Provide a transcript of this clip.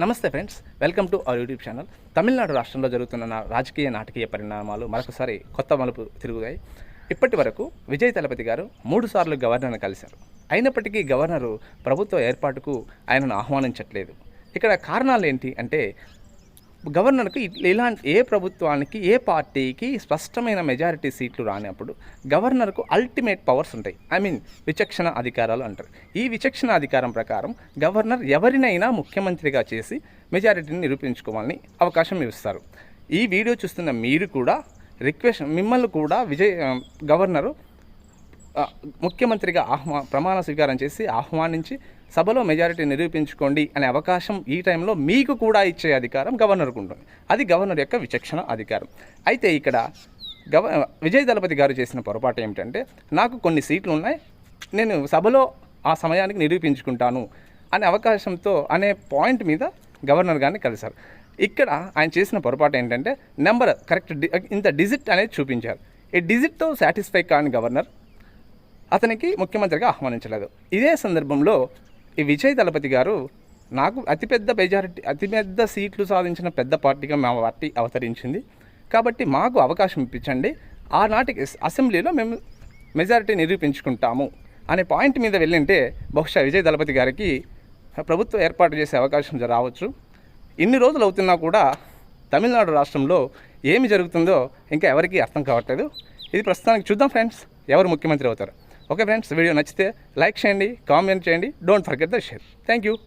నమస్తే friends, welcome to our YouTube channel. Tamil Nadu రాష్ట్రంలో జరుగుతున్న రాజకీయ నాటకీయ పరిణామాలు మరొకసారి కొత్త మలుపు తిరుగుతాయి. ఇప్పటి వరకు విజయ్ తలపతి గారు 3 సార్లు గవర్నర్ని కలిశారు. అయినప్పటికీ గవర్నరు ప్రభుత్వ ఏర్పాటుకు ఆయనను ఆహ్వానించట్లేదు. ఇక్కడ కారణాలు ఏంటి అంటే, గవర్నర్కి ఇలాంటి ఏ ప్రభుత్వానికి ఏ పార్టీకి స్పష్టమైన మెజారిటీ సీట్లు రానప్పుడు గవర్నర్కు అల్టిమేట్ పవర్స్ ఉంటాయి. విచక్షణ అధికారాలు అంటారు. ఈ విచక్షణ అధికారం ప్రకారం గవర్నర్ ఎవరినైనా ముఖ్యమంత్రిగా చేసి మెజారిటీని నిరూపించుకోవాలని అవకాశం ఇస్తారు. ఈ వీడియో చూస్తున్న మీరు కూడా మిమ్మల్ని కూడా గవర్నరు ముఖ్యమంత్రిగా ప్రమాణ స్వీకారం చేసి ఆహ్వానించి సభలో మెజారిటీ నిరూపించుకోండి అనే అవకాశం ఈ టైంలో మీకు కూడా ఇచ్చే అధికారం గవర్నర్కు ఉంటుంది. అది గవర్నర్ యొక్క విచక్షణ అధికారం. అయితే ఇక్కడ విజయ్ దళపతి గారు చేసిన పొరపాటు ఏమిటంటే, నాకు కొన్ని సీట్లు ఉన్నాయి, నేను సభలో ఆ సమయానికి నిరూపించుకుంటాను అనే అవకాశంతో అనే పాయింట్ మీద గవర్నర్ గారిని కలిశారు. ఇక్కడ ఆయన చేసిన పొరపాటు ఏంటంటే, నెంబర్ కరెక్ట్ ఇంత డిజిట్ అనేది చూపించారు. ఈ డిజిట్తో సాటిస్ఫై కాని గవర్నర్ అతనికి ముఖ్యమంత్రిగా ఆహ్వానించలేదు. ఇదే సందర్భంలో ఈ విజయ్ దళపతి గారు, నాకు అతిపెద్ద సీట్లు సాధించిన పెద్ద పార్టీగా మా పార్టీ అవతరించింది కాబట్టి మాకు అవకాశం ఇప్పించండి, ఆనాటికి అసెంబ్లీలో మేము మెజారిటీ నిరూపించుకుంటాము అనే పాయింట్ మీద వెళ్ళింటే బహుశా విజయ్ దళపతి గారికి ప్రభుత్వం ఏర్పాటు చేసే అవకాశం రావచ్చు. ఇన్ని రోజులు అవుతున్నా కూడా తమిళనాడు రాష్ట్రంలో ఏమి జరుగుతుందో ఇంకా ఎవరికీ అర్థం కావట్లేదు. ఇది ప్రస్తుతానికి చూద్దాం ఫ్రెండ్స్, ఎవరు ముఖ్యమంత్రి అవుతారు. ఓకే ఫ్రెండ్స్, వీడియో నచ్చితే లైక్ చేయండి, కామెంట్ చేయండి, don't forget the share. Thank you.